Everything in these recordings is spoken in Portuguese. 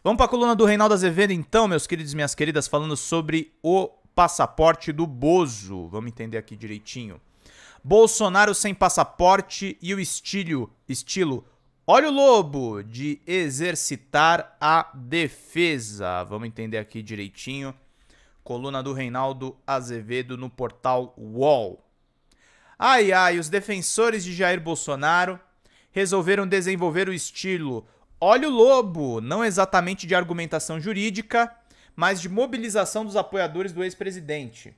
Vamos para a coluna do Reinaldo Azevedo então, meus queridos e minhas queridas, falando sobre o passaporte do Bozo. Vamos entender aqui direitinho. Bolsonaro sem passaporte e o estilo olha o lobo de exercitar a defesa. Vamos entender aqui direitinho. Coluna do Reinaldo Azevedo no portal UOL. Ai, ai, os defensores de Jair Bolsonaro resolveram desenvolver o estilo olha o lobo, não exatamente de argumentação jurídica, mas de mobilização dos apoiadores do ex-presidente.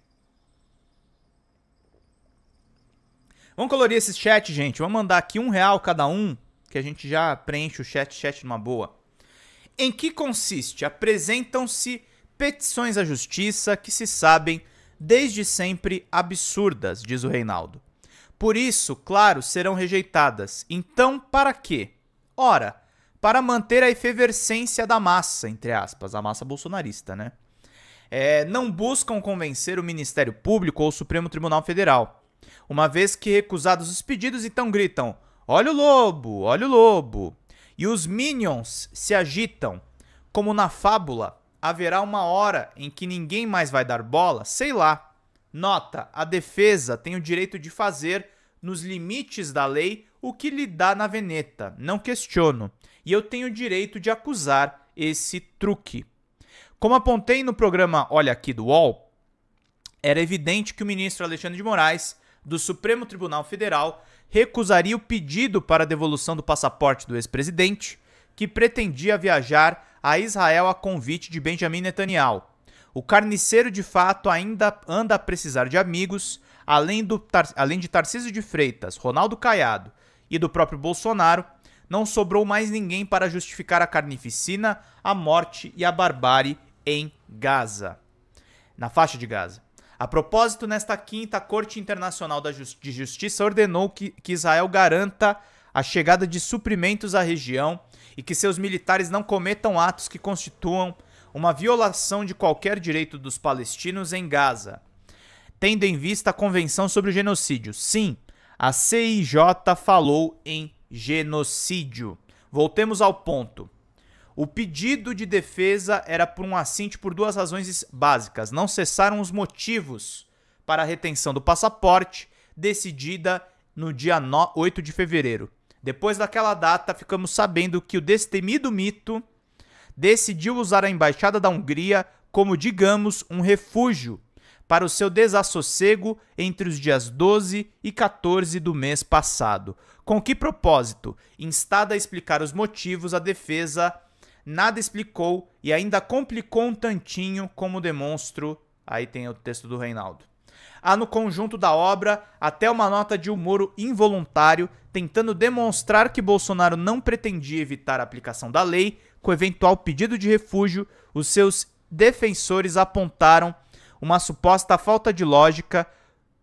Vamos colorir esse chat, gente. Vamos mandar aqui R$1 cada um, que a gente já preenche o chat numa boa. Em que consiste? Apresentam-se petições à justiça que se sabem desde sempre absurdas, diz o Reinaldo. Por isso, claro, serão rejeitadas. Então, para quê? Ora, para manter a efervescência da massa, entre aspas, a massa bolsonarista, né? Não buscam convencer o Ministério Público ou o Supremo Tribunal Federal. Uma vez que recusados os pedidos, então gritam, olha o lobo, olha o lobo. E os minions se agitam, como na fábula, haverá uma hora em que ninguém mais vai dar bola, sei lá. Nota, a defesa tem o direito de fazer, nos limites da lei, o que lhe dá na veneta, não questiono. E eu tenho o direito de acusar esse truque. Como apontei no programa Olha Aqui do UOL, era evidente que o ministro Alexandre de Moraes, do Supremo Tribunal Federal, recusaria o pedido para a devolução do passaporte do ex-presidente, que pretendia viajar a Israel a convite de Benjamin Netanyahu. O carniceiro, de fato, ainda anda a precisar de amigos, além de Tarcísio de Freitas, Ronaldo Caiado e do próprio Bolsonaro, não sobrou mais ninguém para justificar a carnificina, a morte e a barbárie em Gaza, na faixa de Gaza. A propósito, nesta quinta, a Corte Internacional de Justiça ordenou que Israel garanta a chegada de suprimentos à região e que seus militares não cometam atos que constituam uma violação de qualquer direito dos palestinos em Gaza, tendo em vista a Convenção sobre o Genocídio. Sim, a CIJ falou em genocídio. Voltemos ao ponto. O pedido de defesa era por um assinte por duas razões básicas. Não cessaram os motivos para a retenção do passaporte, decidida no dia 8 de fevereiro. Depois daquela data, ficamos sabendo que o destemido mito decidiu usar a Embaixada da Hungria como, digamos, um refúgio para o seu desassossego entre os dias 12 e 14 do mês passado. Com que propósito? Instada a explicar os motivos, a defesa nada explicou e ainda complicou um tantinho, como demonstro. Aí tem o texto do Reinaldo. Há no conjunto da obra até uma nota de humor involuntário, tentando demonstrar que Bolsonaro não pretendia evitar a aplicação da lei. Com o eventual pedido de refúgio, os seus defensores apontaram uma suposta falta de lógica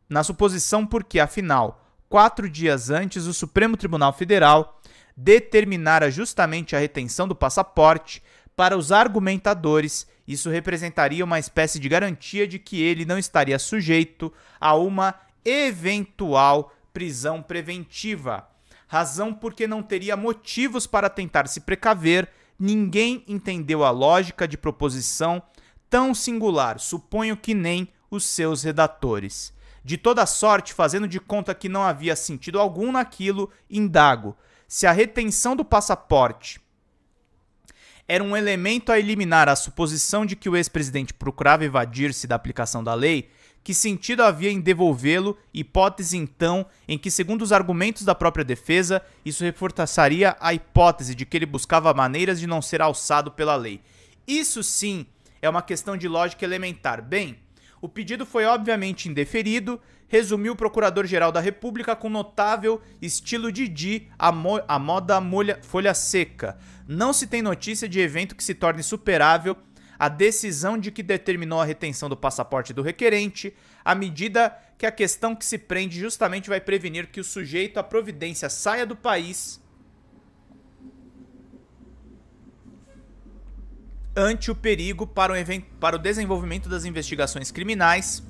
na suposição porque, afinal, 4 dias antes, o Supremo Tribunal Federal determinara justamente a retenção do passaporte. Para os argumentadores, isso representaria uma espécie de garantia de que ele não estaria sujeito a uma eventual prisão preventiva. Razão porque não teria motivos para tentar se precaver. Ninguém entendeu a lógica de proposição tão singular, suponho que nem os seus redatores. De toda sorte, fazendo de conta que não havia sentido algum naquilo, indago se a retenção do passaporte era um elemento a eliminar a suposição de que o ex-presidente procurava evadir-se da aplicação da lei. Que sentido havia em devolvê-lo, hipótese então em que, segundo os argumentos da própria defesa, isso reforçaria a hipótese de que ele buscava maneiras de não ser alçado pela lei. Isso sim é uma questão de lógica elementar. Bem, o pedido foi obviamente indeferido, resumiu o Procurador-Geral da República com notável estilo Didi, a moda folha seca. Não se tem notícia de evento que se torne superável a decisão de que determinou a retenção do passaporte do requerente, à medida que a questão que se prende justamente vai prevenir que o sujeito à providência saia do país ante o perigo para o desenvolvimento das investigações criminais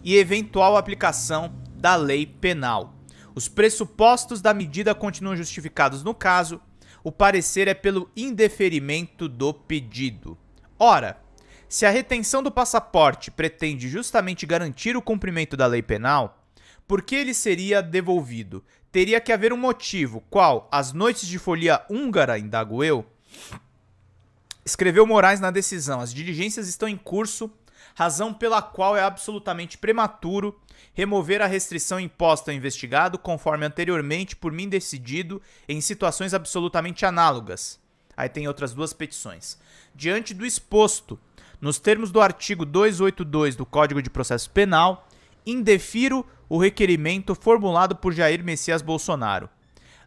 e eventual aplicação da lei penal. Os pressupostos da medida continuam justificados no caso. o parecer é pelo indeferimento do pedido. Ora, se a retenção do passaporte pretende justamente garantir o cumprimento da lei penal, por que ele seria devolvido? Teria que haver um motivo, qual, as noites de folia húngara, indago eu, escreveu Moraes na decisão, as diligências estão em curso, razão pela qual é absolutamente prematuro remover a restrição imposta ao investigado, conforme anteriormente por mim decidido em situações absolutamente análogas. Aí tem outras duas petições. Diante do exposto, nos termos do artigo 282 do Código de Processo Penal, indefiro o requerimento formulado por Jair Messias Bolsonaro.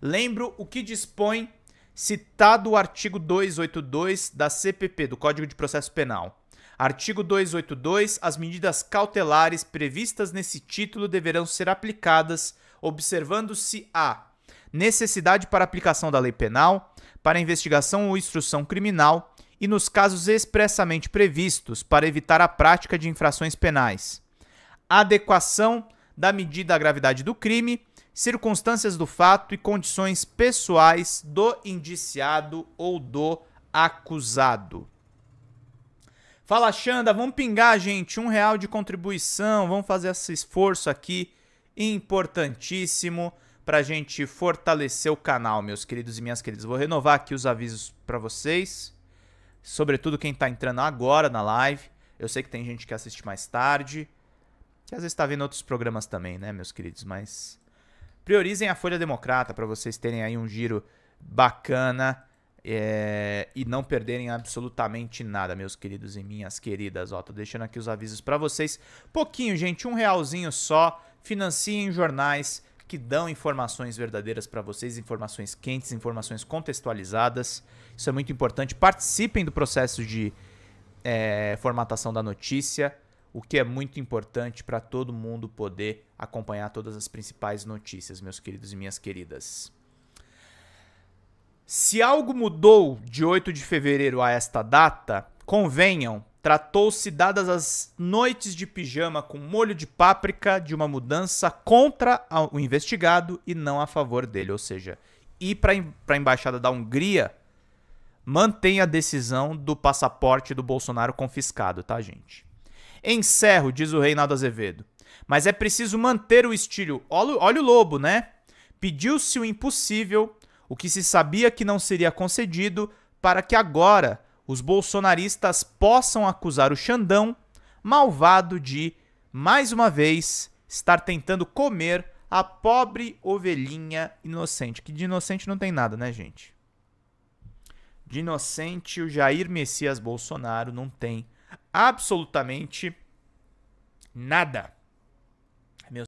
Lembro o que dispõe citado o artigo 282 da CPP, do Código de Processo Penal. Artigo 282. As medidas cautelares previstas nesse título deverão ser aplicadas, observando-se a necessidade para aplicação da lei penal, para investigação ou instrução criminal e nos casos expressamente previstos para evitar a prática de infrações penais. Adequação da medida à gravidade do crime, circunstâncias do fato e condições pessoais do indiciado ou do acusado. Fala, Xanda, vamos pingar, gente, R$1 de contribuição, vamos fazer esse esforço aqui importantíssimo pra gente fortalecer o canal, meus queridos e minhas queridas. Vou renovar aqui os avisos pra vocês, sobretudo quem tá entrando agora na live. Eu sei que tem gente que assiste mais tarde, que às vezes tá vendo outros programas também, né, meus queridos, mas priorizem a Folha Democrata pra vocês terem aí um giro bacana. E não perderem absolutamente nada, meus queridos e minhas queridas. Ó, tô deixando aqui os avisos pra vocês. Pouquinho, gente, R$1 só. Financiem jornais que dão informações verdadeiras pra vocês, informações quentes, informações contextualizadas. Isso é muito importante. Participem do processo de formatação da notícia, o que é muito importante para todo mundo poder acompanhar todas as principais notícias, meus queridos e minhas queridas. Se algo mudou de 8 de fevereiro a esta data, convenham, tratou-se, dadas as noites de pijama com molho de páprica, de uma mudança contra o investigado e não a favor dele. Ou seja, ir para a Embaixada da Hungria mantém a decisão do passaporte do Bolsonaro confiscado, tá, gente? Encerro, diz o Reinaldo Azevedo. Mas é preciso manter o estilo. Olha o lobo, né? Pediu-se o impossível, o que se sabia que não seria concedido, para que agora os bolsonaristas possam acusar o Xandão, malvado, de, mais uma vez, estar tentando comer a pobre ovelhinha inocente. Que de inocente não tem nada, né, gente? De inocente, o Jair Messias Bolsonaro não tem absolutamente nada.